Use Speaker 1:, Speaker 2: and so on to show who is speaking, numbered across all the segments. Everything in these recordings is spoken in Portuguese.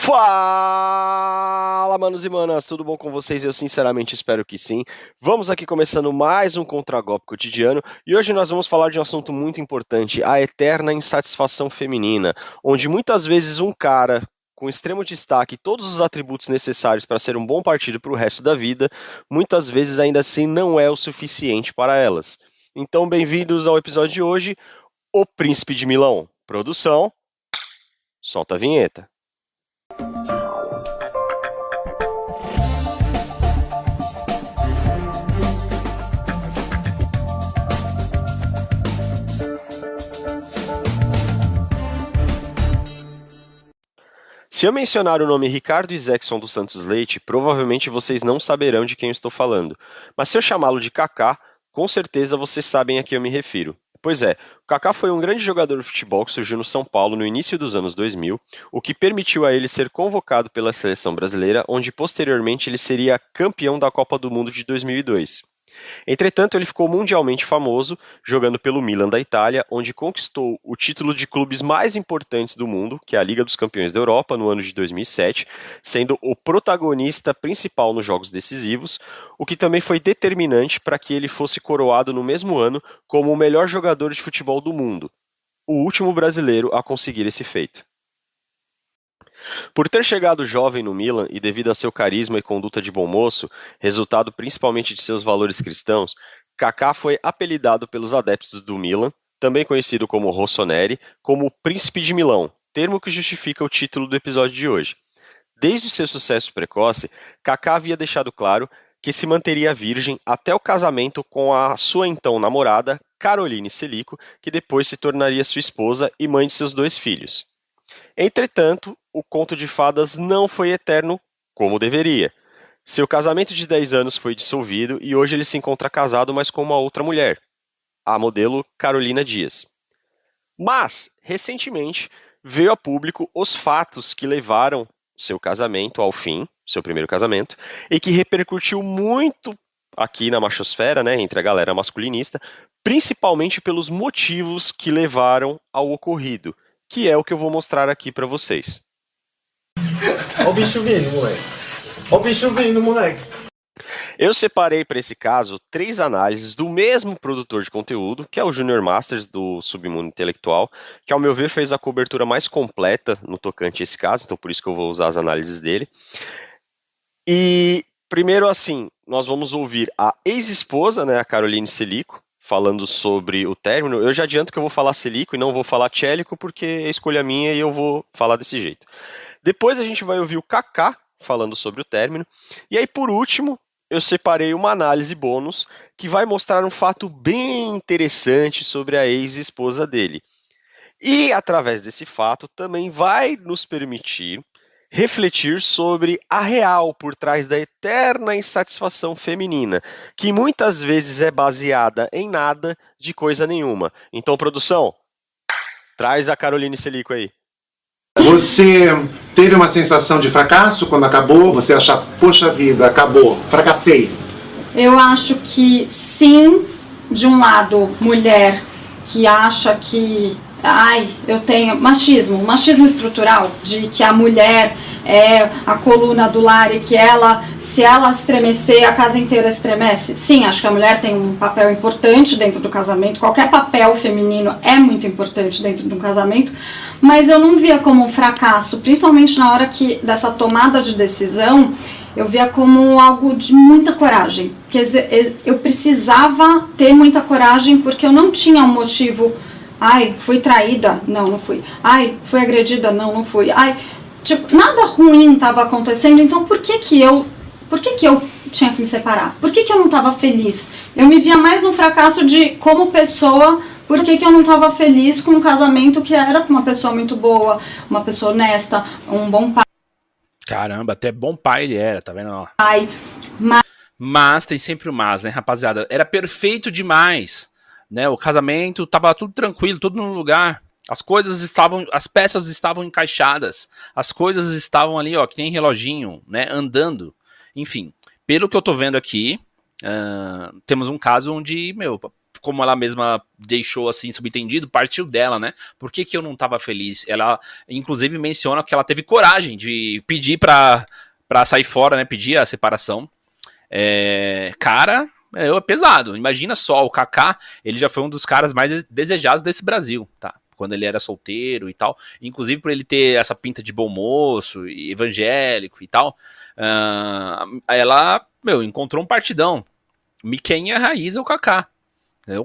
Speaker 1: Fala, manos e manas, tudo bom com vocês? Eu sinceramente espero que sim. Vamos aqui começando mais um Contragolpe Cotidiano e hoje nós vamos falar de um assunto muito importante, a eterna insatisfação feminina, onde muitas vezes um cara com extremo destaque e todos os atributos necessários para ser um bom partido para o resto da vida, muitas vezes ainda assim não é o suficiente para elas. Então, bem-vindos ao episódio de hoje, O Príncipe de Milão. Produção, solta a vinheta. Se eu mencionar o nome Ricardo Isaacson dos Santos Leite, provavelmente vocês não saberão de quem eu estou falando. Mas se eu chamá-lo de Kaká, com certeza vocês sabem a quem eu me refiro. Pois é, o Kaká foi um grande jogador de futebol que surgiu no São Paulo no início dos anos 2000, o que permitiu a ele ser convocado pela seleção brasileira, onde posteriormente ele seria campeão da Copa do Mundo de 2002. Entretanto, ele ficou mundialmente famoso, jogando pelo Milan da Itália, onde conquistou o título de clubes mais importantes do mundo, que é a Liga dos Campeões da Europa, no ano de 2007, sendo o protagonista principal nos jogos decisivos, o que também foi determinante para que ele fosse coroado no mesmo ano como o melhor jogador de futebol do mundo, o último brasileiro a conseguir esse feito. Por ter chegado jovem no Milan e devido a seu carisma e conduta de bom moço, resultado principalmente de seus valores cristãos, Kaká foi apelidado pelos adeptos do Milan, também conhecido como Rossoneri, como o Príncipe de Milão, termo que justifica o título do episódio de hoje. Desde seu sucesso precoce, Kaká havia deixado claro que se manteria virgem até o casamento com a sua então namorada, Caroline Selico, que depois se tornaria sua esposa e mãe de seus 2 filhos. Entretanto, o conto de fadas não foi eterno como deveria. Seu casamento de 10 anos foi dissolvido e hoje ele se encontra casado, mas com uma outra mulher, a modelo Carolina Dias. Mas, recentemente, veio a público os fatos que levaram seu casamento ao fim, seu primeiro casamento, e que repercutiu muito aqui na machosfera, né, entre a galera masculinista, principalmente pelos motivos que levaram ao ocorrido, que é o que eu vou mostrar aqui para vocês.
Speaker 2: Ó o bicho vindo, moleque. Ó o bicho vindo, moleque.
Speaker 1: Eu separei para esse caso 3 análises do mesmo produtor de conteúdo, que é o Junior Masters do Submundo Intelectual, que ao meu ver fez a cobertura mais completa no tocante a esse caso, então por isso que eu vou usar as análises dele. E primeiro assim, nós vamos ouvir a ex-esposa, né, a Caroline Selico, falando sobre o término. Eu já adianto que eu vou falar Selico e não vou falar Tchélico, porque é escolha minha e eu vou falar desse jeito. Depois a gente vai ouvir o Kaká falando sobre o término. E aí, por último, eu separei uma análise bônus que vai mostrar um fato bem interessante sobre a ex-esposa dele. E, através desse fato, também vai nos permitir refletir sobre a real por trás da eterna insatisfação feminina, que muitas vezes é baseada em nada de coisa nenhuma. Então, produção, traz a Caroline Selico aí.
Speaker 3: Você teve uma sensação de fracasso quando acabou? Você acha, poxa vida, acabou, fracassei?
Speaker 4: Eu acho que sim, de um lado, mulher que acha que, eu tenho machismo estrutural, de que a mulher é a coluna do lar e que ela, se ela estremecer, a casa inteira estremece. Sim, acho que a mulher tem um papel importante dentro do casamento, qualquer papel feminino é muito importante dentro de um casamento, mas eu não via como um fracasso, principalmente na hora dessa tomada de decisão, eu via como algo de muita coragem. Quer dizer, eu precisava ter muita coragem porque eu não tinha um motivo. Fui traída? Não fui. Fui agredida? Não fui. Nada ruim estava acontecendo, então por que eu tinha que me separar? Por que eu não estava feliz? Eu me via mais no fracasso de, como pessoa, por que eu não estava feliz com um casamento que era com uma pessoa muito boa, uma pessoa honesta, um bom pai.
Speaker 5: Caramba, até bom pai ele era, tá vendo? Mas tem sempre o mas, né, rapaziada? Era perfeito demais, né? O casamento tava tudo tranquilo, tudo no lugar. As peças estavam encaixadas, as coisas estavam ali, ó, que nem reloginho, né, andando. Enfim, pelo que eu tô vendo aqui, temos um caso onde, como ela mesma deixou assim subentendido, partiu dela, né? Por que eu não tava feliz? Ela, inclusive, menciona que ela teve coragem de pedir pra sair fora, né? Pedir a separação. Cara, é pesado. Imagina só, o Kaká, ele já foi um dos caras mais desejados desse Brasil, tá? Quando ele era solteiro e tal. Inclusive por ele ter essa pinta de bom moço e evangélico e tal. Ela, encontrou um partidão. Miquenha raiz é o Kaká.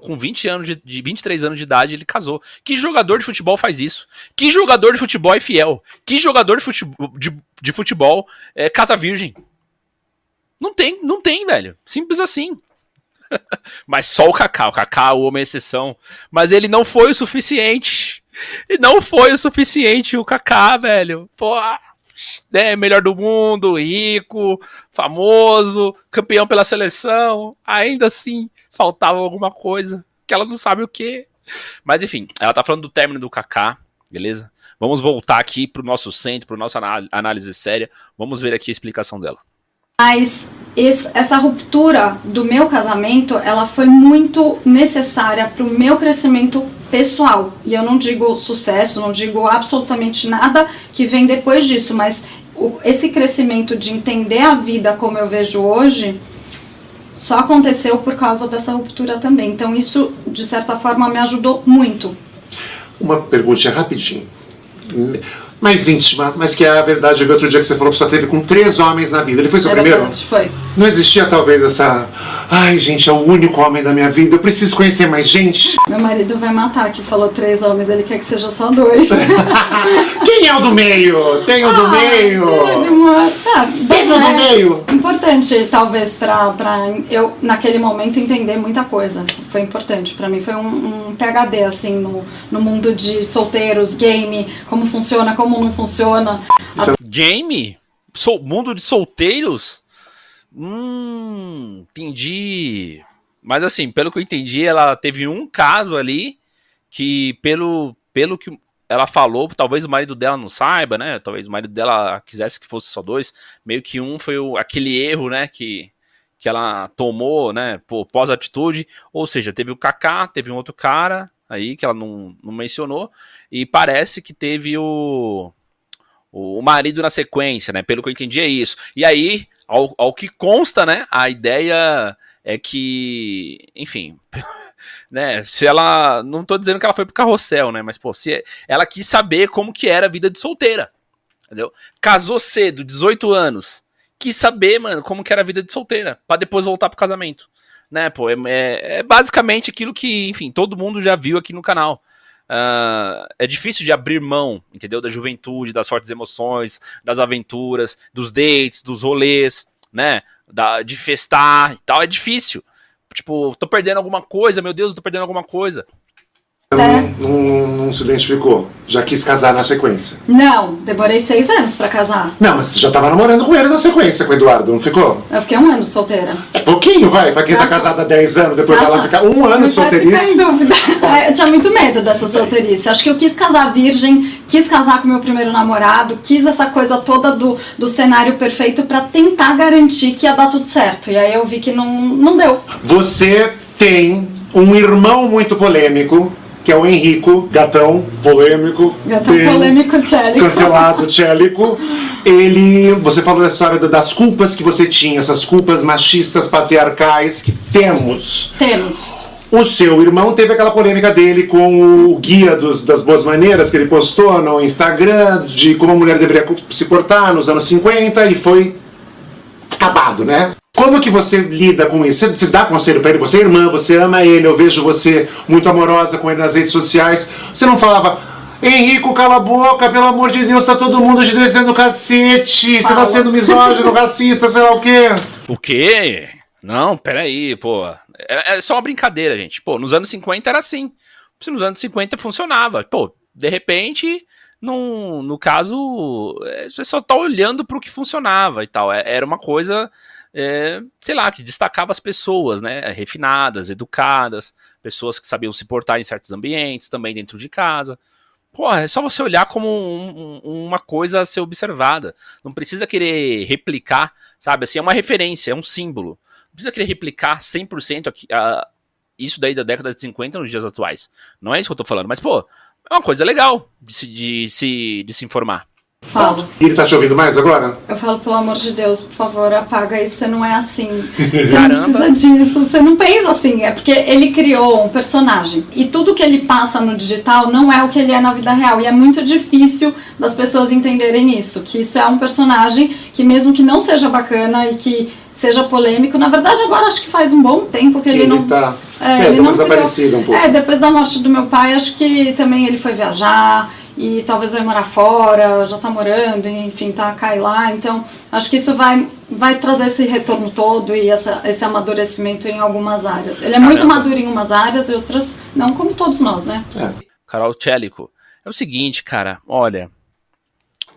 Speaker 5: Com 23 anos de idade, ele casou. Que jogador de futebol faz isso? Que jogador de futebol é fiel? Que jogador de futebol é casa virgem? Não tem, velho. Simples assim. Mas só o Kaká, o homem exceção. Mas ele não foi o suficiente. E não foi o suficiente o Kaká, velho. Pô, melhor do mundo, rico, famoso, campeão pela seleção. Ainda assim, faltava alguma coisa que ela não sabe o que. Mas enfim, ela tá falando do término do Kaká, beleza? Vamos voltar aqui pro nosso centro, pro nossa análise séria. Vamos ver aqui a explicação dela.
Speaker 4: Mas essa ruptura do meu casamento, ela foi muito necessária para o meu crescimento pessoal. E eu não digo sucesso, não digo absolutamente nada que vem depois disso, mas esse crescimento de entender a vida como eu vejo hoje, só aconteceu por causa dessa ruptura também. Então isso, de certa forma, me ajudou muito.
Speaker 3: Uma pergunta rapidinho. Mais íntima, mas que é a verdade. Eu vi outro dia que você falou que só teve com 3 homens na vida. Ele foi seu primeiro?
Speaker 4: Verdade, foi.
Speaker 3: Não existia talvez essa... Ai, gente, é o único homem da minha vida. Eu preciso conhecer mais gente.
Speaker 4: Meu marido vai matar que falou 3 homens. Ele quer que seja só 2.
Speaker 3: Quem é o do meio? Tem o do meio. Teve o do meio.
Speaker 4: Importante, talvez, pra eu, naquele momento, entender muita coisa. Foi importante. Pra mim foi um PhD, assim, no mundo de solteiros, game, como funciona, como não funciona.
Speaker 5: Game? Mundo de solteiros? Entendi. Mas assim, pelo que eu entendi, ela teve um caso ali que, pelo que ela falou, talvez o marido dela não saiba, né? Talvez o marido dela quisesse que fosse só 2. Meio que um foi aquele erro, né? Que ela tomou, né? Pós-atitude. Ou seja, teve o Kaká, teve um outro cara aí que ela não mencionou. E parece que teve o marido na sequência, né? Pelo que eu entendi é isso. E aí, ao que consta, né? A ideia é que, enfim, né? Se ela, não tô dizendo que ela foi pro carrossel, né? Mas, se ela quis saber como que era a vida de solteira, entendeu? Casou cedo, 18 anos. Quis saber, mano, como que era a vida de solteira, pra depois voltar pro casamento, né? É basicamente aquilo que, enfim, todo mundo já viu aqui no canal. É difícil de abrir mão, entendeu? Da juventude, das fortes emoções, das aventuras, dos dates, dos rolês, né? De festar e tal, é difícil. Tipo, tô perdendo alguma coisa, meu Deus, tô perdendo alguma coisa.
Speaker 3: Não se identificou? Já quis casar na sequência?
Speaker 4: Não, demorei 6 anos pra casar.
Speaker 3: Não, mas você já tava namorando com ele na sequência, com o Eduardo, não ficou?
Speaker 4: Eu fiquei 1 ano solteira.
Speaker 3: É pouquinho, vai, pra quem tá casado há 10 anos, depois vai lá ficar 1 ano solteirice.
Speaker 4: Sem dúvida. Eu tinha muito medo dessa solteirice. Acho que eu quis casar virgem, quis casar com meu primeiro namorado, quis essa coisa toda do cenário perfeito pra tentar garantir que ia dar tudo certo. E aí eu vi que não deu.
Speaker 3: Você tem um irmão muito polêmico, que é o Henrico, gatão polêmico.
Speaker 4: Gatão polêmico tchélico.
Speaker 3: Cancelado tchélico. Você falou da história das culpas que você tinha, essas culpas machistas, patriarcais que temos. O seu irmão teve aquela polêmica dele com o guia das boas maneiras que ele postou no Instagram, de como a mulher deveria se portar nos anos 50 e foi acabado, né? Como que você lida com isso? Você dá conselho pra ele? Você é irmã, você ama ele, eu vejo você muito amorosa com ele nas redes sociais. Você não falava, Henrico, cala a boca, pelo amor de Deus, tá todo mundo te descendo o cacete, você tá sendo misógino, racista, sei lá o quê.
Speaker 5: O quê? Não, peraí, pô. É só uma brincadeira, gente. Pô, nos anos 50 era assim. Se nos anos 50 funcionava. Pô, de repente, no caso, você só tá olhando pro que funcionava e tal. Era uma coisa... sei lá, que destacava as pessoas, né, refinadas, educadas, pessoas que sabiam se portar em certos ambientes, também dentro de casa. Pô, é só você olhar como uma coisa a ser observada. Não precisa querer replicar, sabe, assim, é uma referência, é um símbolo. Não precisa querer replicar 100% isso daí da década de 50 nos dias atuais. Não é isso que eu tô falando, mas, pô, é uma coisa legal de se informar.
Speaker 4: Falo.
Speaker 3: E ele tá te ouvindo mais agora?
Speaker 4: Eu falo, pelo amor de Deus, por favor, apaga isso, você não é assim. Você não precisa disso, você não pensa assim. É porque ele criou um personagem. E tudo que ele passa no digital não é o que ele é na vida real. E é muito difícil das pessoas entenderem isso. Que isso é um personagem que mesmo que não seja bacana e que seja polêmico, na verdade agora acho que faz um bom tempo que ele não...
Speaker 3: Tá,
Speaker 4: ele
Speaker 3: tá
Speaker 4: não
Speaker 3: desaparecido um pouco.
Speaker 4: depois da morte do meu pai, acho que também ele foi viajar... E talvez vai morar fora, já tá morando, enfim, cai lá. Então, acho que isso vai trazer esse retorno todo e esse amadurecimento em algumas áreas. Ele é muito maduro em umas áreas e outras não, como todos nós, né?
Speaker 5: Carol Tchélico, é o seguinte, cara, olha...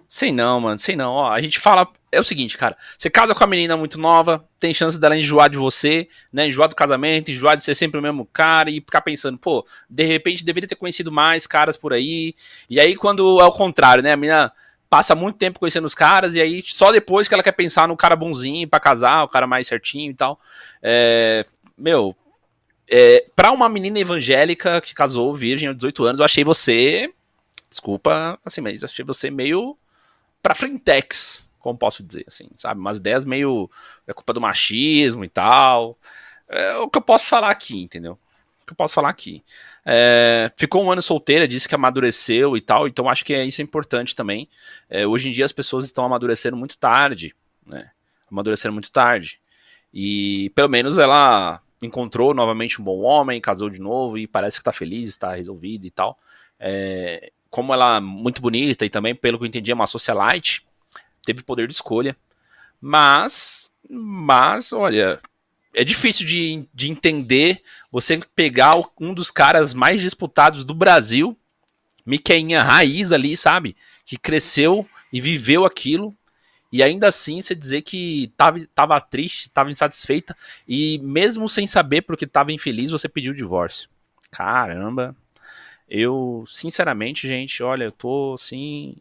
Speaker 5: Sei não, mano, sei não. Ó, a gente fala... É o seguinte, cara. Você casa com a menina muito nova, tem chance dela enjoar de você, né? Enjoar do casamento, enjoar de ser sempre o mesmo cara e ficar pensando, pô, de repente deveria ter conhecido mais caras por aí. E aí quando é o contrário, né? A menina passa muito tempo conhecendo os caras e aí só depois que ela quer pensar no cara bonzinho pra casar, o cara mais certinho e tal. Pra uma menina evangélica que casou virgem aos 18 anos, eu achei você... Desculpa, assim, mas eu achei você meio... pra frentex, como posso dizer, assim, sabe? Umas ideias meio... É culpa do machismo e tal. É o que eu posso falar aqui, entendeu? O que eu posso falar aqui. Ficou um ano solteira, disse que amadureceu e tal, então acho que isso é importante também. Hoje em dia as pessoas estão amadurecendo muito tarde, né? Amadurecendo muito tarde. E pelo menos ela encontrou novamente um bom homem, casou de novo e parece que tá feliz, está resolvida e tal. Como ela é muito bonita e também, pelo que eu entendi, é uma socialite, teve poder de escolha. Mas olha, é difícil de entender você pegar um dos caras mais disputados do Brasil, Miqueinha raiz ali, sabe? Que cresceu e viveu aquilo, e ainda assim você dizer que tava triste, tava insatisfeita, e mesmo sem saber porque tava infeliz, você pediu o divórcio. Caramba... Eu, sinceramente, gente, olha, eu tô assim...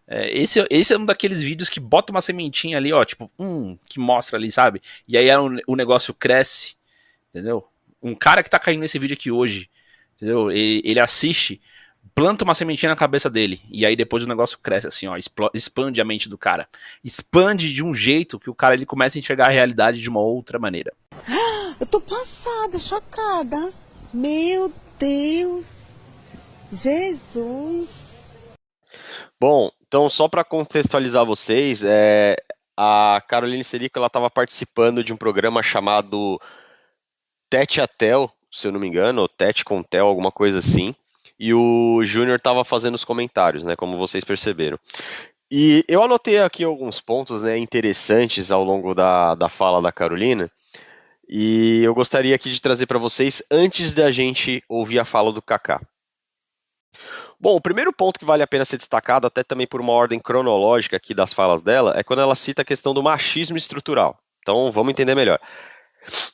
Speaker 5: Esse é um daqueles vídeos que bota uma sementinha ali, ó, tipo, que mostra ali, sabe? E aí o negócio cresce, entendeu? Um cara que tá caindo nesse vídeo aqui hoje, entendeu? Ele assiste, planta uma sementinha na cabeça dele, e aí depois o negócio cresce assim, ó, expande a mente do cara. Expande de um jeito que o cara ele começa a enxergar a realidade de uma outra maneira.
Speaker 6: Eu tô passada, chocada. Meu Deus... Jesus!
Speaker 1: Bom, então só para contextualizar vocês, a Caroline Selico ela estava participando de um programa chamado Tete a Tel, se eu não me engano, ou Tete com Tel, alguma coisa assim, e o Júnior estava fazendo os comentários, né, como vocês perceberam. E eu anotei aqui alguns pontos, né, interessantes ao longo da fala da Carolina, e eu gostaria aqui de trazer para vocês antes da gente ouvir a fala do Kaká. Bom, o primeiro ponto que vale a pena ser destacado, até também por uma ordem cronológica aqui das falas dela, é quando ela cita a questão do machismo estrutural. Então, vamos entender melhor.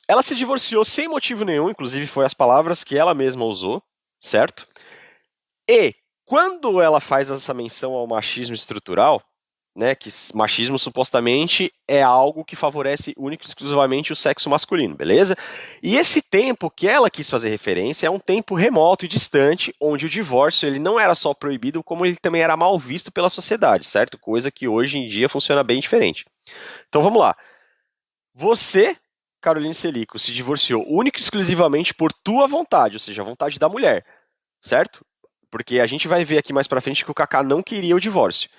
Speaker 1: Ela se divorciou sem motivo nenhum, inclusive foi as palavras que ela mesma usou, certo? E, quando ela faz essa menção ao machismo estrutural, né, que machismo supostamente é algo que favorece único e exclusivamente o sexo masculino, beleza? E esse tempo que ela quis fazer referência é um tempo remoto e distante, onde o divórcio ele não era só proibido, como ele também era mal visto pela sociedade, certo? Coisa que hoje em dia funciona bem diferente. Então vamos lá. Você, Caroline Selico, se divorciou único e exclusivamente por tua vontade, ou seja, a vontade da mulher, certo? Porque a gente vai ver aqui mais pra frente que o Kaká não queria o divórcio.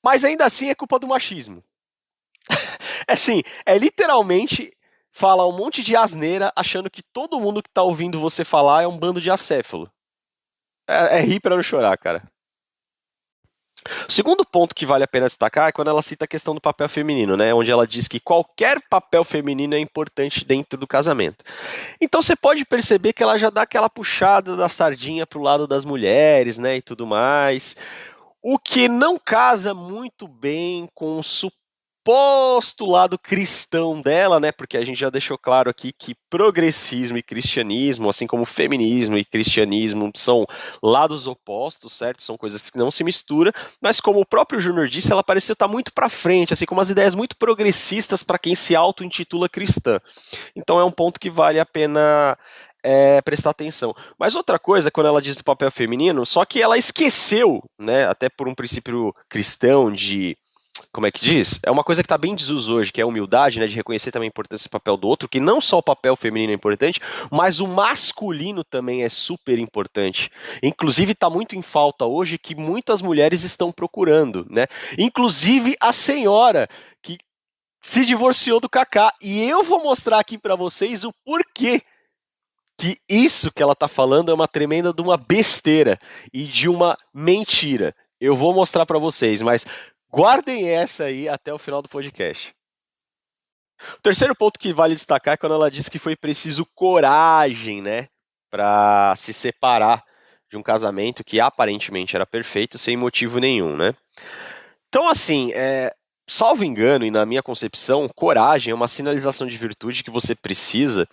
Speaker 1: Mas ainda assim é culpa do machismo. Assim, literalmente falar um monte de asneira achando que todo mundo que tá ouvindo você falar é um bando de acéfalo. É rir pra não chorar, cara. O segundo ponto que vale a pena destacar é quando ela cita a questão do papel feminino, né? Onde ela diz que qualquer papel feminino é importante dentro do casamento. Então você pode perceber que ela já dá aquela puxada da sardinha pro lado das mulheres, né? E tudo mais. O que não casa muito bem com o suposto lado cristão dela, né? Porque a gente já deixou claro aqui que progressismo e cristianismo, assim como feminismo e cristianismo, são lados opostos, certo? São coisas que não se misturam, mas como o próprio Júnior disse, ela pareceu estar muito para frente, assim, com umas ideias muito progressistas para quem se auto-intitula cristã. Então é um ponto que vale a pena prestar atenção. Mas outra coisa, quando ela diz do papel feminino, só que ela esqueceu, né, até por um princípio cristão de... Como é que diz? É uma coisa que está bem em desuso hoje, que é a humildade, né, de reconhecer também a importância do papel do outro, que não só o papel feminino é importante, mas o masculino também é super importante. Inclusive está muito em falta hoje que muitas mulheres estão procurando, né? Inclusive a senhora que se divorciou do Kaká. E eu vou mostrar aqui para vocês o porquê que isso que ela está falando é uma tremenda de uma besteira e de uma mentira. Eu vou mostrar para vocês, mas guardem essa aí até o final do podcast. O terceiro ponto que vale destacar é quando ela diz que foi preciso coragem, né, para se separar de um casamento que aparentemente era perfeito sem motivo nenhum, né? Então, assim, salvo engano e na minha concepção, coragem é uma sinalização de virtude que você precisa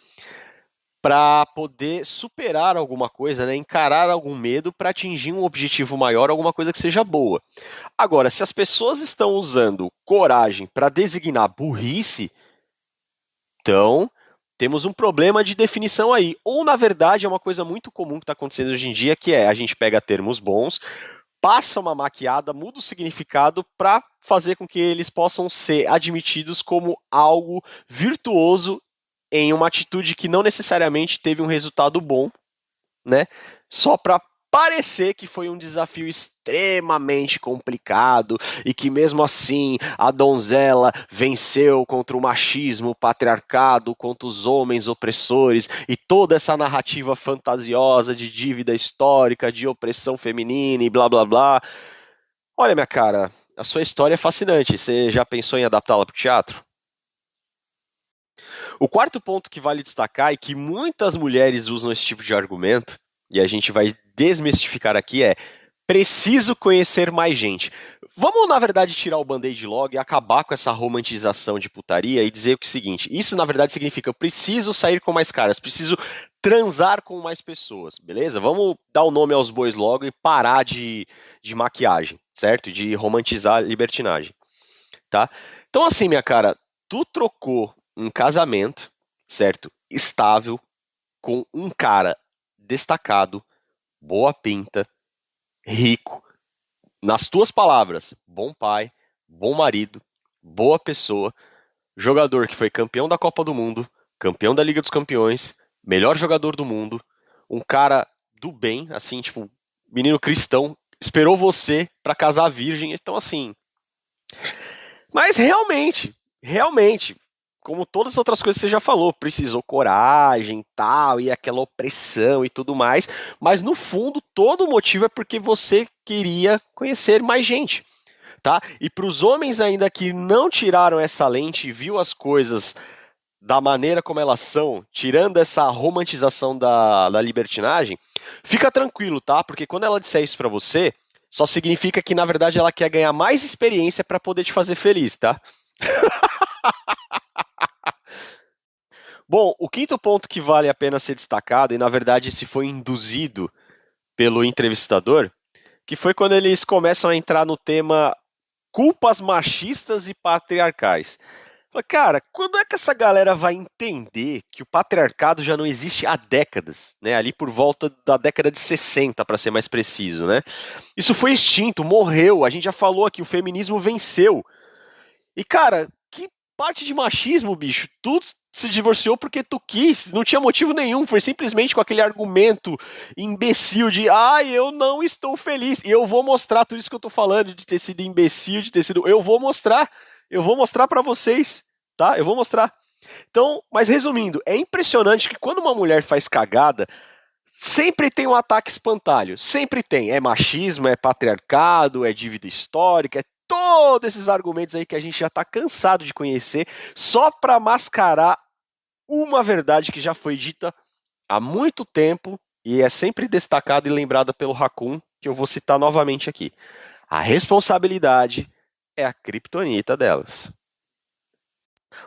Speaker 1: para poder superar alguma coisa, né, encarar algum medo para atingir um objetivo maior, alguma coisa que seja boa. Agora, se as pessoas estão usando coragem para designar burrice, então temos um problema de definição aí. Ou, na verdade, é uma coisa muito comum que está acontecendo hoje em dia, que é a gente pega termos bons, passa uma maquiada, muda o significado para fazer com que eles possam ser admitidos como algo virtuoso em uma atitude que não necessariamente teve um resultado bom, né? Só para parecer que foi um desafio extremamente complicado e que mesmo assim a donzela venceu contra o machismo, o patriarcado, contra os homens opressores e toda essa narrativa fantasiosa de dívida histórica, de opressão feminina e blá blá blá. Olha, minha cara, a sua história é fascinante. Você já pensou em adaptá-la para o teatro? O quarto ponto que vale destacar e que muitas mulheres usam esse tipo de argumento, e a gente vai desmistificar aqui, é preciso conhecer mais gente. Vamos, na verdade, tirar o band-aid logo e acabar com essa romantização de putaria e dizer o seguinte, isso, na verdade, significa eu preciso sair com mais caras, preciso transar com mais pessoas, beleza? Vamos dar o nome aos bois logo e parar de maquiagem, certo? De romantizar a libertinagem, tá? Então, assim, minha cara, tu trocou um casamento, certo? Estável, com um cara destacado, boa pinta, rico, nas tuas palavras, bom pai, bom marido, boa pessoa, jogador que foi campeão da Copa do Mundo, campeão da Liga dos Campeões, melhor jogador do mundo, um cara do bem, assim, tipo, menino cristão, esperou você pra casar virgem, então assim... Mas realmente, como todas as outras coisas que você já falou, precisou coragem, tal, e aquela opressão e tudo mais, mas no fundo todo o motivo é porque você queria conhecer mais gente, tá? E para os homens ainda que não tiraram essa lente e viu as coisas da maneira como elas são, tirando essa romantização da libertinagem, fica tranquilo, tá? Porque quando ela disser isso para você, só significa que na verdade ela quer ganhar mais experiência para poder te fazer feliz, tá? Bom, o quinto ponto que vale a pena ser destacado, e na verdade esse foi induzido pelo entrevistador, que foi quando eles começam a entrar no tema culpas machistas e patriarcais. Cara, quando é que essa galera vai entender que o patriarcado já não existe há décadas, né? Ali por volta da década de 60, para ser mais preciso, né? Isso foi extinto, morreu, a gente já falou aqui, o feminismo venceu. E cara, que parte de machismo, bicho? Tu se divorciou porque tu quis, não tinha motivo nenhum, foi simplesmente com aquele argumento imbecil de eu não estou feliz, e eu vou mostrar tudo isso que eu tô falando, de ter sido imbecil, de ter sido... Eu vou mostrar para vocês, tá? Eu vou mostrar. Então, mas resumindo, é impressionante que quando uma mulher faz cagada, sempre tem um ataque espantalho, sempre tem, é machismo, é patriarcado, é dívida histórica, é todos esses argumentos aí que a gente já está cansado de conhecer, só para mascarar uma verdade que já foi dita há muito tempo e é sempre destacada e lembrada pelo Raccoon, que eu vou citar novamente aqui. A responsabilidade é a criptonita delas.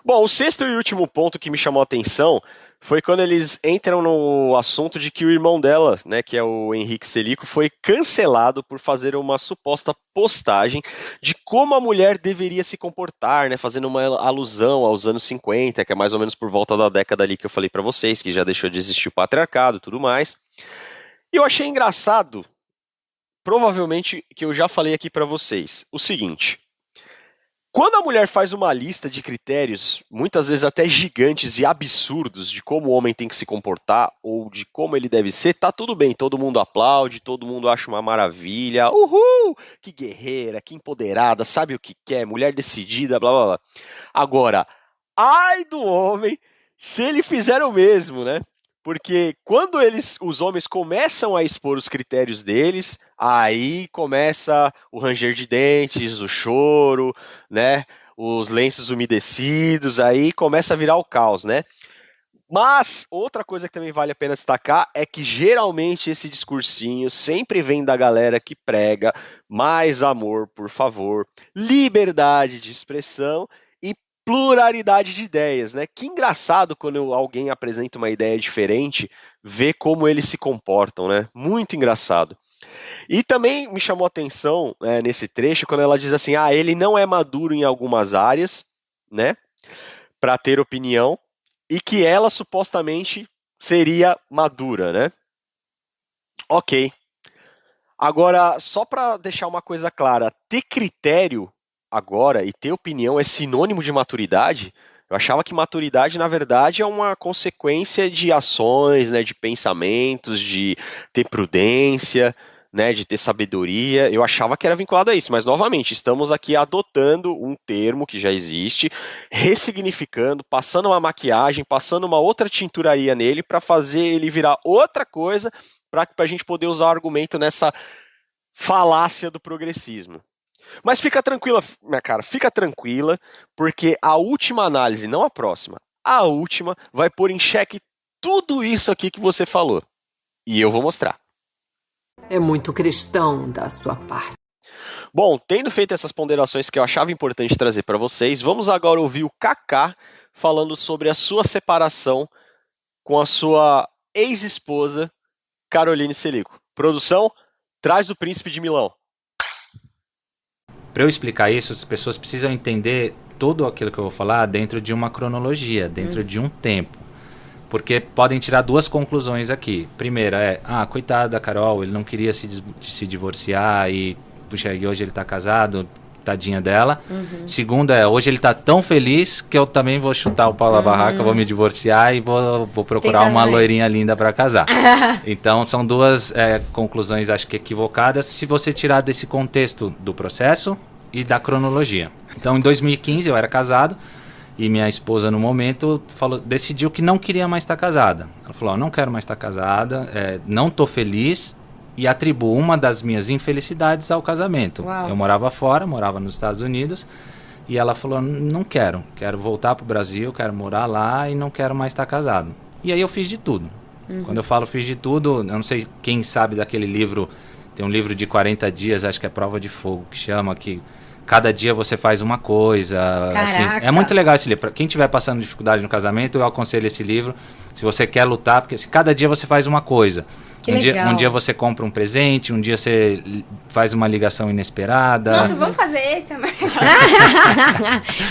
Speaker 1: Bom, o sexto e último ponto que me chamou a atenção foi quando eles entram no assunto de que o irmão dela, né, que é o Henrique Selico, foi cancelado por fazer uma suposta postagem de como a mulher deveria se comportar, né, fazendo uma alusão aos anos 50, que é mais ou menos por volta da década ali que eu falei pra vocês, que já deixou de existir o patriarcado e tudo mais. E eu achei engraçado, provavelmente que eu já falei aqui pra vocês, o seguinte: quando a mulher faz uma lista de critérios, muitas vezes até gigantes e absurdos, de como o homem tem que se comportar ou de como ele deve ser, tá tudo bem, todo mundo aplaude, todo mundo acha uma maravilha, uhul, que guerreira, que empoderada, sabe o que quer, mulher decidida, blá blá blá. Agora, ai do homem se ele fizer o mesmo, né? Porque quando os homens começam a expor os critérios deles, aí começa o ranger de dentes, o choro, né? Os lenços umedecidos, aí começa a virar o caos, né? Mas outra coisa que também vale a pena destacar é que geralmente esse discursinho sempre vem da galera que prega mais amor, por favor, liberdade de expressão e pluralidade de ideias, né? Que engraçado quando alguém apresenta uma ideia diferente, ver como eles se comportam, né? Muito engraçado. E também me chamou a atenção nesse trecho quando ela diz assim, ele não é maduro em algumas áreas, né? Para ter opinião, e que ela supostamente seria madura, né? Ok. Agora, só para deixar uma coisa clara, ter critério agora e ter opinião é sinônimo de maturidade? Eu achava que maturidade, na verdade, é uma consequência de ações, né, de pensamentos, de ter prudência, né, de ter sabedoria. Eu achava que era vinculado a isso, mas, novamente, estamos aqui adotando um termo que já existe, ressignificando, passando uma maquiagem, passando uma outra tinturaria nele para fazer ele virar outra coisa, para a gente poder usar o argumento nessa falácia do progressismo. Mas fica tranquila, minha cara, fica tranquila, porque a última análise, não a próxima, a última vai pôr em xeque tudo isso aqui que você falou. E eu vou mostrar.
Speaker 7: É muito cristão da sua parte.
Speaker 1: Bom, tendo feito essas ponderações que eu achava importante trazer para vocês, vamos agora ouvir o Kaká falando sobre a sua separação com a sua ex-esposa, Caroline Selico. Produção, traz o Príncipe de Milão.
Speaker 8: Para eu explicar isso, as pessoas precisam entender tudo aquilo que eu vou falar dentro de uma cronologia, dentro de um tempo. Porque podem tirar duas conclusões aqui. Primeira é, coitada da Carol, ele não queria se divorciar e, puxa, e hoje ele está casado, tadinha dela. Segunda é, hoje ele está tão feliz que eu também vou chutar o pau da barraca, vou me divorciar e vou procurar uma loirinha linda para casar. Então, são duas conclusões, acho que equivocadas, se você tirar desse contexto do processo e da cronologia. Então, em 2015, eu era casado, e minha esposa, no momento, decidiu que não queria mais estar casada. Ela falou, não quero mais estar casada, não estou feliz, e atribuo uma das minhas infelicidades ao casamento. Uau. Eu morava fora, morava nos Estados Unidos, e ela falou, não quero voltar para o Brasil, quero morar lá e não quero mais estar casado. E aí eu fiz de tudo. Quando eu falo fiz de tudo, eu não sei quem sabe daquele livro, tem um livro de 40 dias, acho que é Prova de Fogo, que chama, que cada dia você faz uma coisa. Assim, é muito legal esse livro. Para quem estiver passando dificuldade no casamento, eu aconselho esse livro. Se você quer lutar, porque cada dia você faz uma coisa. Um dia você compra um presente, um dia você faz uma ligação inesperada.
Speaker 9: Nossa, vamos fazer esse, amor.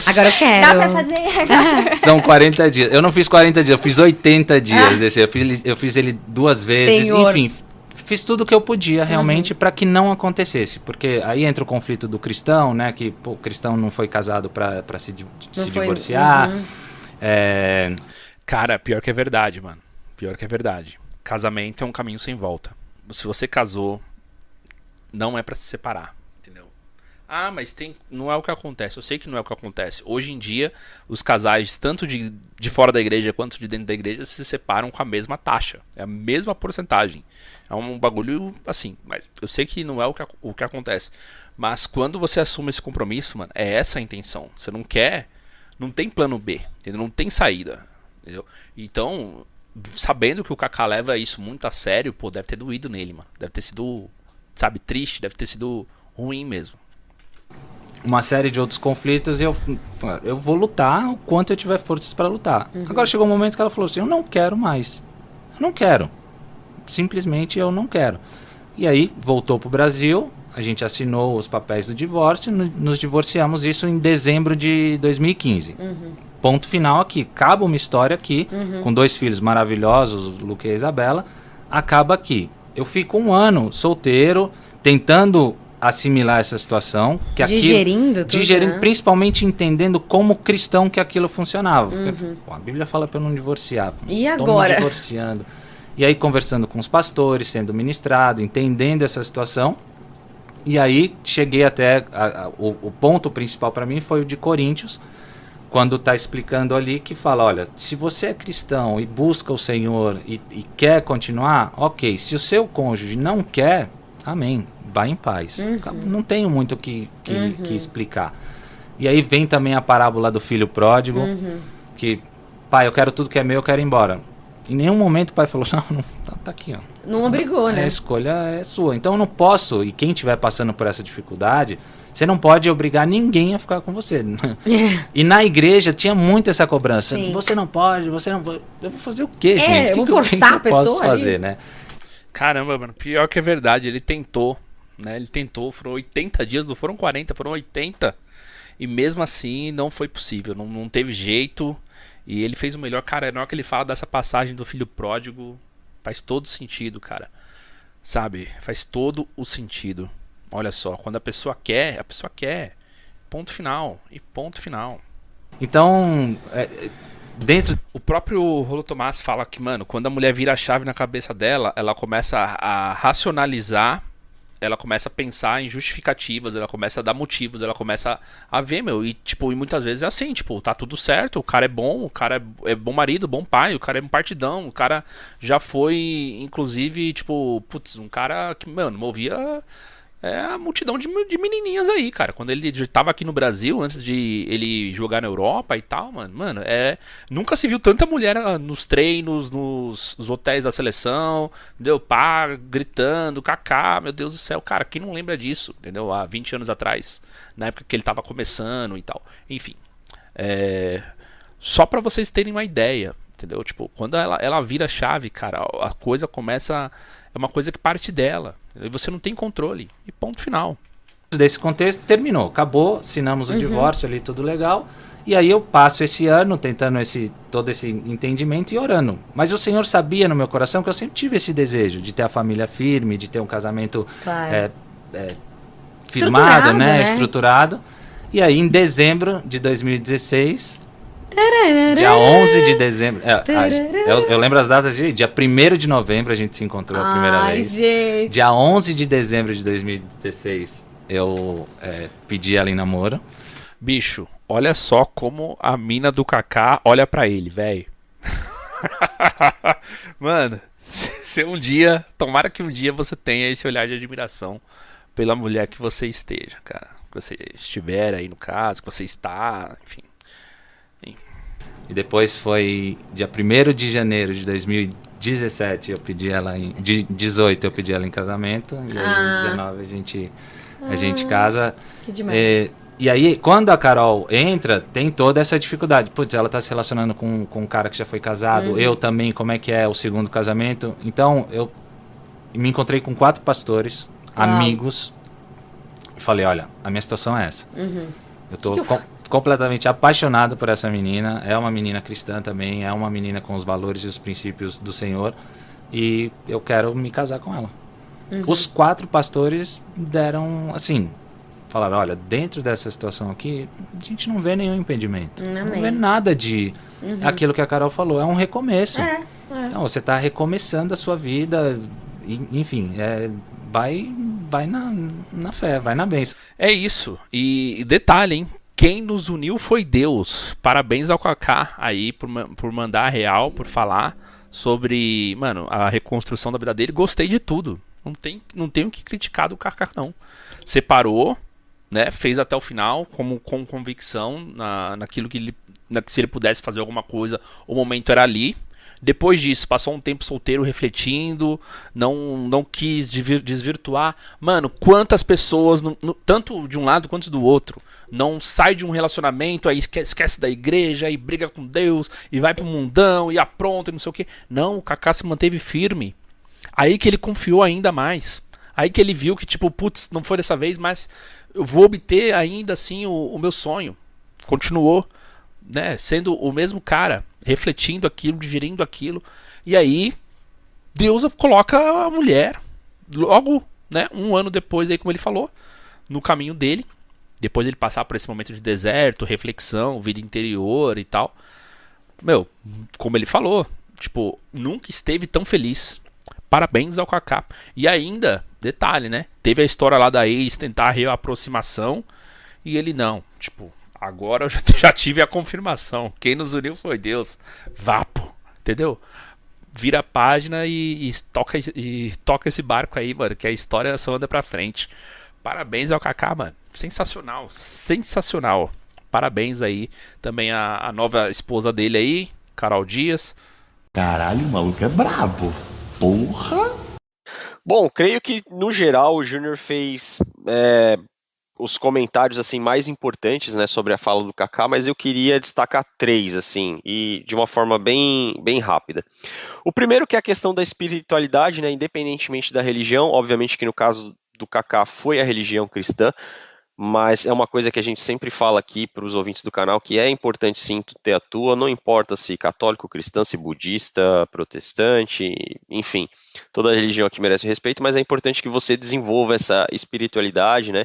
Speaker 10: Agora eu quero.
Speaker 9: Dá pra fazer.
Speaker 8: São 40 dias. Eu não fiz 40 dias, eu fiz 80 dias. Eu fiz ele 2 vezes. Senhor. Enfim, fiz tudo o que eu podia realmente para que não acontecesse. Porque aí entra o conflito do cristão, né? Que o cristão não foi casado para se divorciar.
Speaker 5: Cara, pior que é verdade, mano. Pior que é verdade. Casamento é um caminho sem volta. Se você casou, não é pra se separar, entendeu? Mas não é o que acontece. Eu sei que não é o que acontece. Hoje em dia, os casais, tanto de fora da igreja quanto de dentro da igreja, se separam com a mesma taxa. É a mesma porcentagem. É um bagulho assim. Mas eu sei que não é o que acontece. Mas quando você assume esse compromisso, mano, é essa a intenção. Você não quer... Não tem plano B, entendeu? Não tem saída, entendeu? Então... Sabendo que o Kaká leva isso muito a sério, pô, deve ter doído nele, mano. Deve ter sido, sabe, triste, deve ter sido ruim mesmo.
Speaker 8: uma série de outros conflitos e eu vou lutar o quanto eu tiver forças para lutar. Agora chegou um momento que ela falou assim, eu não quero mais. Eu não quero. Simplesmente eu não quero. E aí voltou pro Brasil, a gente assinou os papéis do divórcio, nos divorciamos, isso em dezembro de 2015. Ponto final aqui. Acaba uma história aqui, com 2 filhos maravilhosos, o Luca e a Isabela, acaba aqui. Eu fico 1 ano solteiro, tentando assimilar essa situação.
Speaker 10: Digerindo tudo, né?
Speaker 8: Principalmente entendendo como cristão que aquilo funcionava. Porque, a Bíblia fala para eu não divorciar.
Speaker 10: E
Speaker 8: Tô
Speaker 10: agora?
Speaker 8: me divorciando. E aí conversando com os pastores, sendo ministrado, entendendo essa situação. E aí cheguei até... O ponto principal para mim foi o de Coríntios, quando está explicando ali que fala, olha, se você é cristão e busca o Senhor e quer continuar, ok. Se o seu cônjuge não quer, amém, vá em paz. Não tenho muito o que explicar. E aí vem também a parábola do filho pródigo, que, pai, eu quero tudo que é meu, eu quero ir embora. Em nenhum momento o pai falou, não, tá aqui, ó.
Speaker 10: Não obrigou, né?
Speaker 8: A escolha é sua. Então eu não posso, e quem estiver passando por essa dificuldade, você não pode obrigar ninguém a ficar com você. E na igreja tinha muito essa cobrança.
Speaker 10: Sim.
Speaker 8: Você não pode. Eu vou fazer o quê, gente?
Speaker 10: Eu vou forçar a pessoa
Speaker 8: posso fazer, né?
Speaker 5: Caramba, mano, pior que é verdade, ele tentou, né? Ele tentou, foram 80 dias, não foram 40, foram 80. E mesmo assim não foi possível, não teve jeito. E ele fez o melhor, cara, na hora que ele fala dessa passagem do filho pródigo, faz todo sentido, cara. Sabe? Faz todo o sentido. Olha só, quando a pessoa quer, ponto final, e ponto final.
Speaker 8: Então, dentro...
Speaker 5: O próprio Rolo Tomás fala que, mano, quando a mulher vira a chave na cabeça dela, ela começa a racionalizar, ela começa a pensar em justificativas, ela começa a dar motivos, ela começa a ver, e muitas vezes é assim, tá tudo certo, o cara é bom, o cara é bom marido, bom pai, o cara é um partidão, o cara já foi, inclusive, um cara que, mano, movia... a multidão de menininhas aí, cara. Quando ele tava aqui no Brasil, antes de ele jogar na Europa e tal, mano, nunca se viu tanta mulher nos treinos, nos hotéis da seleção, entendeu? Gritando, Kaká, meu Deus do céu, cara, quem não lembra disso, entendeu? Há 20 anos atrás, na época que ele tava começando e tal. Enfim, só pra vocês terem uma ideia, entendeu? Quando ela vira a chave, cara, a coisa começa... É uma coisa que parte dela. E você não tem controle. E ponto final.
Speaker 8: Desse contexto, terminou. Acabou, assinamos o divórcio ali, tudo legal. E aí eu passo esse ano tentando todo esse entendimento e orando. Mas o Senhor sabia no meu coração que eu sempre tive esse desejo de ter a família firme, de ter um casamento firmado, né? Estruturado. E aí em dezembro de 2016... Dia 11 de dezembro. Eu lembro as datas de dia 1º de novembro a gente se encontrou a primeira vez.
Speaker 10: Gente.
Speaker 8: Dia 11 de dezembro de 2016 eu pedi ela em namoro.
Speaker 5: Bicho, olha só como a mina do Kaká olha pra ele, velho. Mano, se um dia, tomara que um dia você tenha esse olhar de admiração pela mulher que você esteja, cara. Que você estiver aí no caso, que você está, enfim.
Speaker 8: E depois foi dia 1º de janeiro de 2017 eu pedi ela em... De 18 eu pedi ela em casamento. E aí em 19 a gente casa.
Speaker 10: Que demais.
Speaker 8: E aí quando a Carol entra, tem toda essa dificuldade. Putz, ela tá se relacionando com um cara que já foi casado. Eu também, como é que é o segundo casamento. Então eu me encontrei com 4 pastores, amigos. E falei, olha, a minha situação é essa. Eu tô completamente apaixonado por essa menina. É uma menina cristã também. É uma menina com os valores e os princípios do Senhor. E eu quero me casar com ela. Os 4 pastores deram, assim... Falaram, olha, dentro dessa situação aqui, a gente não vê nenhum impedimento. Não vê nada de... Aquilo que a Carol falou, é um recomeço. Então, você está recomeçando a sua vida. Enfim, vai na fé, vai na bênção.
Speaker 5: É isso. E detalhe, hein? Quem nos uniu foi Deus. Parabéns ao Kaká aí por mandar a real, por falar sobre, mano, a reconstrução da vida dele. Gostei de tudo. Não tenho que criticar do Kaká, não. Separou, né? Fez até o final com convicção naquilo que se ele pudesse fazer alguma coisa, o momento era ali. Depois disso, passou um tempo solteiro refletindo, não quis desvirtuar. Mano, quantas pessoas, tanto de um lado quanto do outro, não sai de um relacionamento, aí esquece da igreja, aí briga com Deus, e vai pro mundão, e apronta, e não sei o que. Não, o Kaká se manteve firme. Aí que ele confiou ainda mais. Aí que ele viu que, tipo, putz, não foi dessa vez, mas eu vou obter ainda assim o meu sonho. Continuou, né, sendo o mesmo cara, refletindo aquilo, digerindo aquilo. E aí, Deus coloca a mulher, logo, né, um ano depois, aí, como ele falou, no caminho dele. Depois ele passar por esse momento de deserto, reflexão, vida interior e tal. Meu, como ele falou, tipo, nunca esteve tão feliz. Parabéns ao Kaká. E ainda, detalhe, né? Teve a história lá da ex tentar a reaproximação. E ele não. Tipo, agora eu já tive a confirmação. Quem nos uniu foi Deus. Vapo. Entendeu? Vira a página e toca esse barco aí, mano. Que a história só anda pra frente. Parabéns ao Kaká, mano. Sensacional. Sensacional. Parabéns aí. Também a nova esposa dele aí, Carol Dias.
Speaker 11: Caralho, o maluco é brabo. Porra!
Speaker 1: Bom, creio que no geral o Júnior fez os comentários assim mais importantes, né, sobre a fala do Kaká, mas eu queria destacar 3 assim, e de uma forma bem rápida. O primeiro que é a questão da espiritualidade, né, independentemente da religião, obviamente que no caso do Kaká foi a religião cristã, mas é uma coisa que a gente sempre fala aqui para os ouvintes do canal, que é importante sim tu ter a tua, não importa se católico, cristão, se budista, protestante, enfim, toda religião aqui merece respeito, mas é importante que você desenvolva essa espiritualidade, né,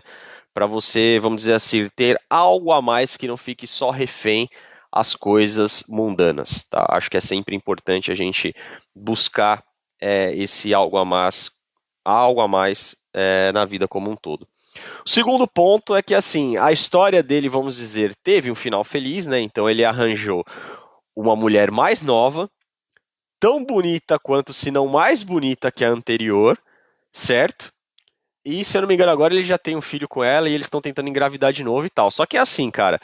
Speaker 1: para você, vamos dizer assim, ter algo a mais que não fique só refém às coisas mundanas, tá? Acho que é sempre importante a gente buscar esse algo a mais na vida como um todo. O segundo ponto é que, assim, a história dele, vamos dizer, teve um final feliz, né? Então ele arranjou uma mulher mais nova, tão bonita quanto, se não mais bonita que a anterior, certo? E, se eu não me engano, agora ele já tem um filho com ela e eles estão tentando engravidar de novo e tal. Só que é assim, cara,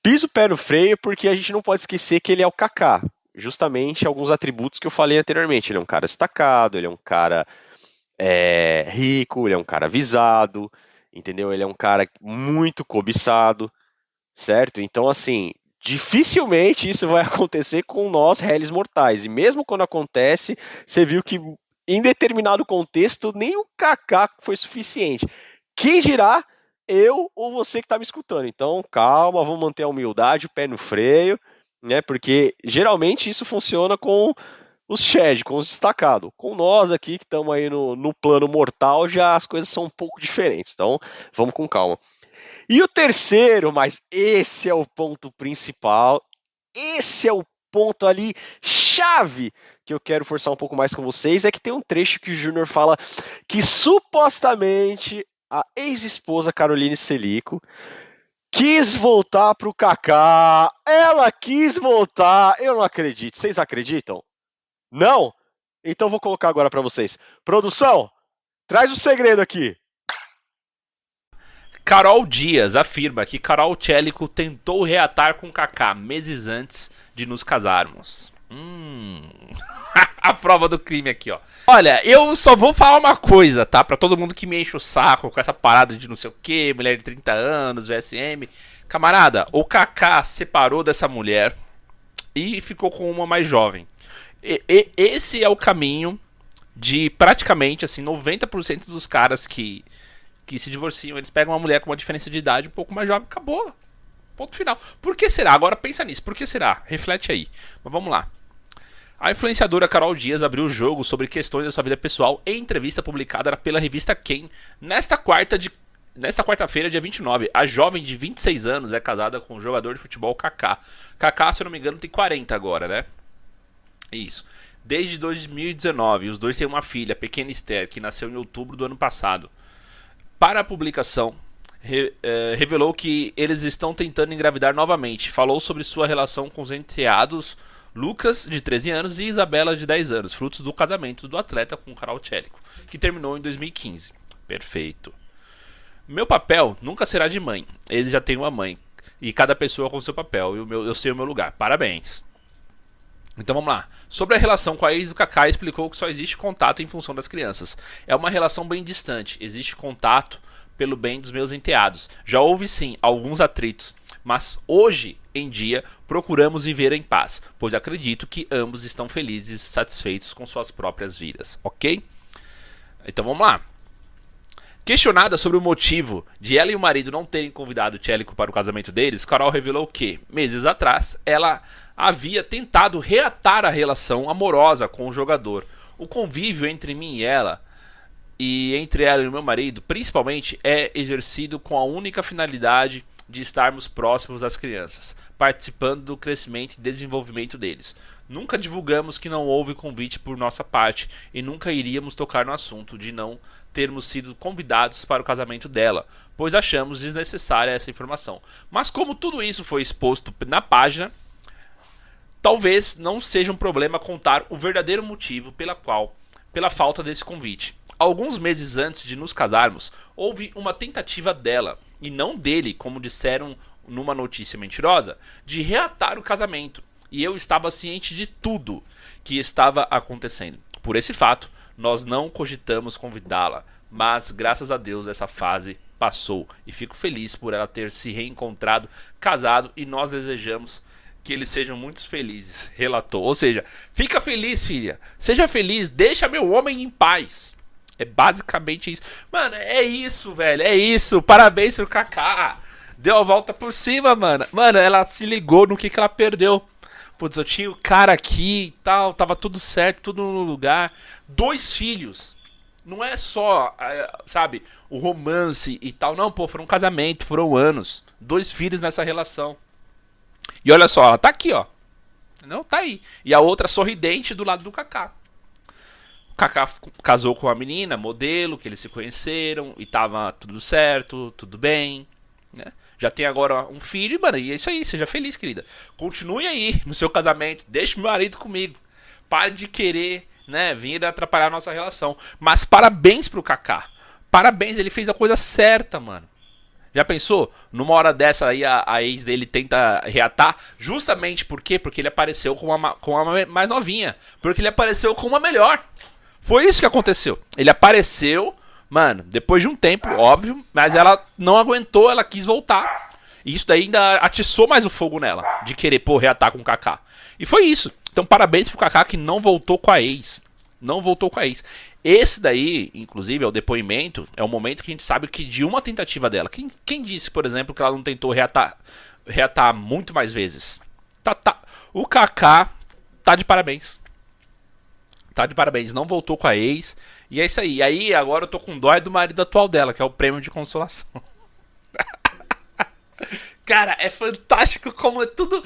Speaker 1: pisa o pé no freio porque a gente não pode esquecer que ele é o Kaká. Justamente alguns atributos que eu falei anteriormente. Ele é um cara destacado, ele é um cara rico, ele é um cara visado, entendeu? Ele é um cara muito cobiçado, certo? Então, assim, dificilmente isso vai acontecer com nós, réis mortais. E mesmo quando acontece, você viu que em determinado contexto nem o Kaká foi suficiente. Quem dirá eu ou você que está me escutando? Então, calma, vamos manter a humildade, o pé no freio, né? Porque geralmente isso funciona com os shed, com os destacados. Com nós aqui que estamos aí no plano mortal, já as coisas são um pouco diferentes. Então, vamos com calma. E o terceiro, mas esse é o ponto principal, esse é o ponto ali chave que eu quero forçar um pouco mais com vocês, é que tem um trecho que o Júnior fala que supostamente a ex-esposa Caroline Selico quis voltar pro Kaká. Ela quis voltar. Eu não acredito. Vocês acreditam? Não? Então vou colocar agora para vocês. Produção, traz o segredo aqui.
Speaker 5: Carol Dias afirma que Carol Chélico tentou reatar com Kaká meses antes de nos casarmos. A prova do crime aqui, ó. Olha, eu só vou falar uma coisa, tá? Pra todo mundo que me enche o saco com essa parada de não sei o que, mulher de 30 anos, VSM. Camarada, o Kaká separou dessa mulher e ficou com uma mais jovem. Esse é o caminho de praticamente, assim, 90% dos caras que se divorciam. Eles pegam uma mulher com uma diferença de idade um pouco mais jovem, acabou. Ponto final. Por que será? Agora pensa nisso. Por que será? Reflete aí. Mas vamos lá. A influenciadora Carol Dias abriu o jogo sobre questões da sua vida pessoal em entrevista publicada pela revista Quem nesta quarta-feira, dia 29. A jovem de 26 anos é casada com o jogador de futebol Kaká. Kaká, se eu não me engano, tem 40 agora, né? Isso. Desde 2019, os dois têm uma filha, pequena Esther, que nasceu em outubro do ano passado. Para a publicação, revelou que eles estão tentando engravidar novamente. Falou sobre sua relação com os enteados Lucas, de 13 anos, e Isabela, de 10 anos, frutos do casamento do atleta com Carol Chélico, que terminou em 2015. Perfeito. Meu papel nunca será de mãe. Ele já tem uma mãe. E cada pessoa com seu papel. E eu sei o meu lugar. Parabéns. Então vamos lá. Sobre a relação com a ex, o Kaká explicou que só existe contato em função das crianças. É uma relação bem distante. Existe contato pelo bem dos meus enteados. Já houve sim alguns atritos, mas hoje em dia procuramos viver em paz, pois acredito que ambos estão felizes e satisfeitos com suas próprias vidas, ok? Então vamos lá. Questionada sobre o motivo de ela e o marido não terem convidado Tchélico para o casamento deles, Carol revelou que, meses atrás, ela havia tentado reatar a relação amorosa com o jogador. O convívio entre mim e ela, e entre ela e o meu marido, principalmente, é exercido com a única finalidade de estarmos próximos das crianças, participando do crescimento e desenvolvimento deles. Nunca divulgamos que não houve convite por nossa parte e nunca iríamos tocar no assunto de não termos sido convidados para o casamento dela, pois achamos desnecessária essa informação. Mas como tudo isso foi exposto na página, talvez não seja um problema contar o verdadeiro motivo pela falta desse convite. Alguns meses antes de nos casarmos, houve uma tentativa dela, e não dele, como disseram numa notícia mentirosa, de reatar o casamento. E eu estava ciente de tudo que estava acontecendo. Por esse fato, nós não cogitamos convidá-la, mas graças a Deus essa fase passou. E fico feliz por ela ter se reencontrado, casado, e nós desejamos que eles sejam muito felizes, relatou. Ou seja, fica feliz, filha. Seja feliz, deixa meu homem em paz. É basicamente isso. Mano, é isso, velho. É isso. Parabéns pro Kaká. Deu a volta por cima, mano. Mano, ela se ligou no que ela perdeu. Putz, eu tinha o cara aqui e tal. Tava tudo certo, tudo no lugar. 2 filhos. Não é só, sabe, o romance e tal. Não, pô, foram um casamento, foram anos. 2 filhos nessa relação. E olha só, ela tá aqui, ó. Não, tá aí. E a outra sorridente do lado do Kaká. O Kaká casou com a menina, modelo, que eles se conheceram e tava tudo certo, tudo bem, né? Já tem agora um filho, mano, e é isso aí, seja feliz, querida. Continue aí no seu casamento, deixe meu marido comigo. Pare de querer, né, vir atrapalhar a nossa relação. Mas parabéns pro Kaká. Parabéns, ele fez a coisa certa, mano. Já pensou? Numa hora dessa aí a ex dele tenta reatar. Justamente por quê? Porque ele apareceu com uma mais novinha. Porque ele apareceu com uma melhor. Foi isso que aconteceu. Ele apareceu, mano, depois de um tempo, óbvio, mas ela não aguentou, ela quis voltar. E isso daí ainda atiçou mais o fogo nela, de querer, pô, reatar com o Kaká. E foi isso. Então parabéns pro Kaká que não voltou com a ex. Não voltou com a ex. Esse daí, inclusive, é o depoimento, é o momento que a gente sabe que de uma tentativa dela. Quem disse, por exemplo, que ela não tentou reatar muito mais vezes? O Kaká tá de parabéns. Tá de parabéns, não voltou com a ex. E é isso aí. E aí, agora eu tô com dó do marido atual dela, que é o prêmio de consolação. Cara, é fantástico como é tudo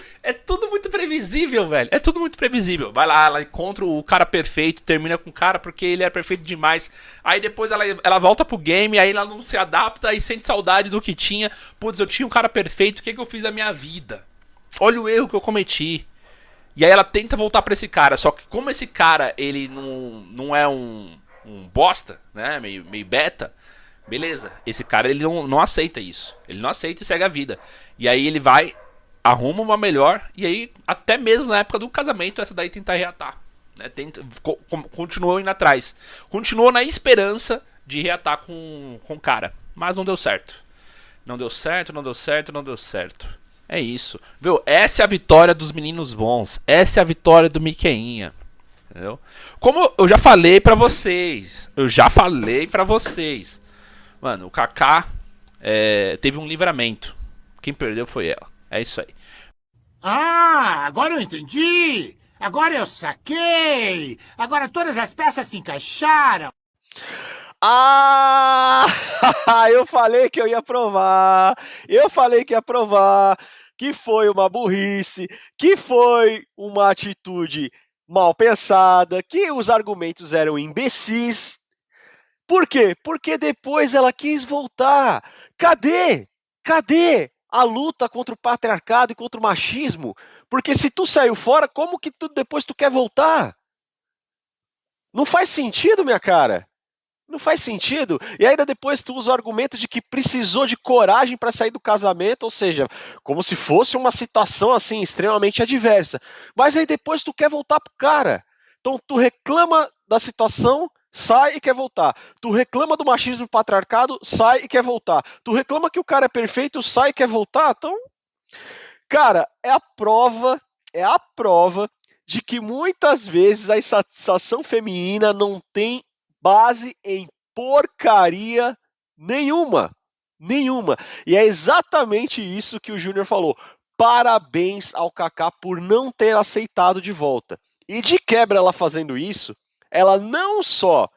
Speaker 5: muito previsível, velho. É tudo muito previsível. Vai lá, ela encontra o cara perfeito, termina com o cara porque ele é perfeito demais. Aí depois ela volta pro game, aí ela não se adapta e sente saudade do que tinha. Putz, eu tinha um cara perfeito, o que eu fiz da minha vida? Olha o erro que eu cometi. E aí ela tenta voltar pra esse cara, só que como esse cara, ele não é um bosta, né, meio beta, beleza, esse cara ele não aceita isso, ele não aceita e segue a vida. E aí ele vai, arruma uma melhor, e aí até mesmo na época do casamento, essa daí tenta reatar, né, continuou indo atrás, continuou na esperança de reatar com o cara, mas não deu certo. Não deu certo, não deu certo, não deu certo. É isso, viu? Essa é a vitória dos meninos bons. Essa é a vitória do Miqueinha. Entendeu? Como eu já falei pra vocês. Mano, o Kaká teve um livramento. Quem perdeu foi ela. É isso aí.
Speaker 12: Ah, agora eu entendi. Agora eu saquei. Agora todas as peças se encaixaram.
Speaker 1: Ah! Eu falei que eu ia provar. Que foi uma burrice, que foi uma atitude mal pensada, que os argumentos eram imbecis. Por quê? Porque depois ela quis voltar. Cadê a luta contra o patriarcado e contra o machismo? Porque se tu saiu fora, como que depois tu quer voltar? Não faz sentido, minha cara. Não faz sentido. E ainda depois tu usa o argumento de que precisou de coragem para sair do casamento, ou seja, como se fosse uma situação assim extremamente adversa. Mas aí depois tu quer voltar pro cara. Então tu reclama da situação, sai e quer voltar. Tu reclama do machismo patriarcado, sai e quer voltar. Tu reclama que o cara é perfeito, sai e quer voltar. Então, cara, é a prova de que muitas vezes a insatisfação feminina não tem base em porcaria nenhuma. E é exatamente isso que o Júnior falou. Parabéns ao Kaká por não ter aceitado de volta. E de quebra ela fazendo isso, ela não só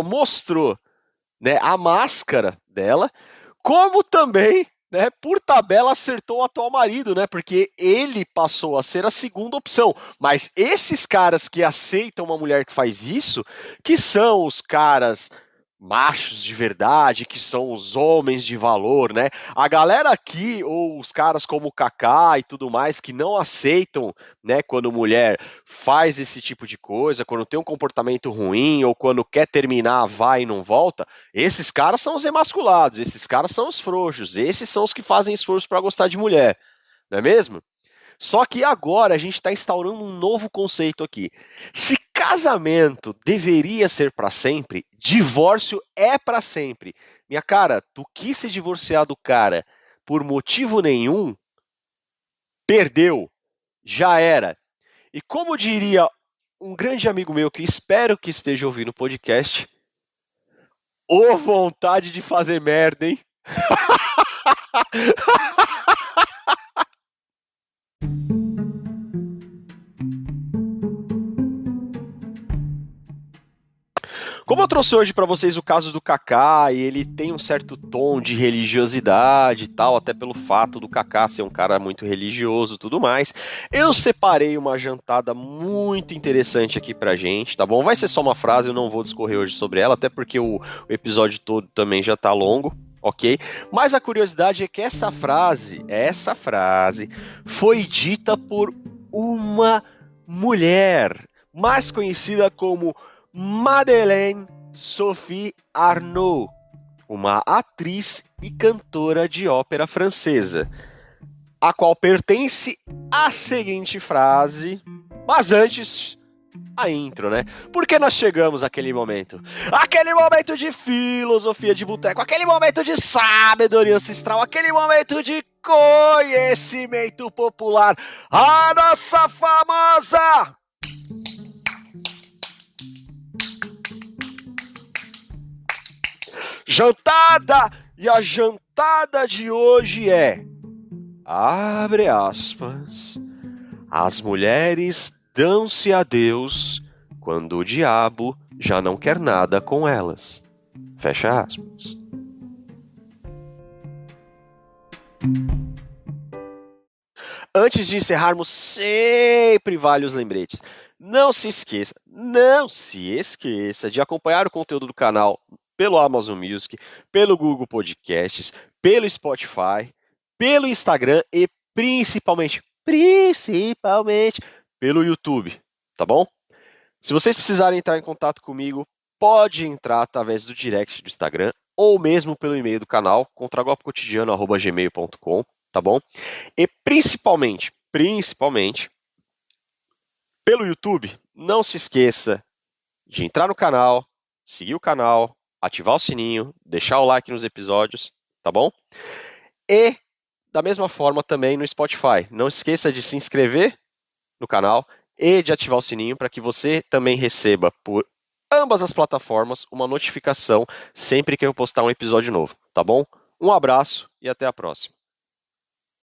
Speaker 1: mostrou, né, a máscara dela, como também, né, por tabela acertou o atual marido, né, porque ele passou a ser a segunda opção. Mas esses caras que aceitam uma mulher que faz isso, que são os caras machos de verdade, que são os homens de valor, né? A galera aqui, ou os caras como o Kaká e tudo mais, que não aceitam, né, quando mulher faz esse tipo de coisa, quando tem um comportamento ruim, ou quando quer terminar, vai e não volta, esses caras são os emasculados, esses caras são os frouxos, esses são os que fazem esforço para gostar de mulher, não é mesmo? Só que agora a gente está instaurando um novo conceito aqui. Se casamento deveria ser para sempre, divórcio é para sempre. Minha cara, tu quis se divorciar do cara por motivo nenhum, perdeu, já era. E como diria um grande amigo meu que espero que esteja ouvindo o podcast, ô vontade de fazer merda, hein? Como eu trouxe hoje para vocês o caso do Kaká, e ele tem um certo tom de religiosidade e tal, até pelo fato do Kaká ser um cara muito religioso e tudo mais, eu separei uma jantada muito interessante aqui pra gente, tá bom? Vai ser só uma frase, eu não vou discorrer hoje sobre ela, até porque o episódio todo também já tá longo, ok? Mas a curiosidade é que essa frase foi dita por uma mulher, mais conhecida como Madeleine Sophie Arnaud, uma atriz e cantora de ópera francesa, a qual pertence à seguinte frase, mas antes, a intro, né? Porque nós chegamos àquele momento de filosofia de boteco, aquele momento de sabedoria ancestral, aquele momento de conhecimento popular, a nossa famosa... jantada! E a jantada de hoje é, abre aspas, as mulheres dão-se a Deus quando o diabo já não quer nada com elas. Fecha aspas. Antes de encerrarmos, sempre vale os lembretes. Não se esqueça de acompanhar o conteúdo do canal pelo Amazon Music, pelo Google Podcasts, pelo Spotify, pelo Instagram e principalmente pelo YouTube, tá bom? Se vocês precisarem entrar em contato comigo, pode entrar através do direct do Instagram ou mesmo pelo e-mail do canal, contragolpecotidiano@gmail.com, tá bom? E principalmente, pelo YouTube, não se esqueça de entrar no canal, seguir o canal, ativar o sininho, deixar o like nos episódios, tá bom? E, da mesma forma, também no Spotify. Não esqueça de se inscrever no canal e de ativar o sininho para que você também receba por ambas as plataformas uma notificação sempre que eu postar um episódio novo, tá bom? Um abraço e até a próxima.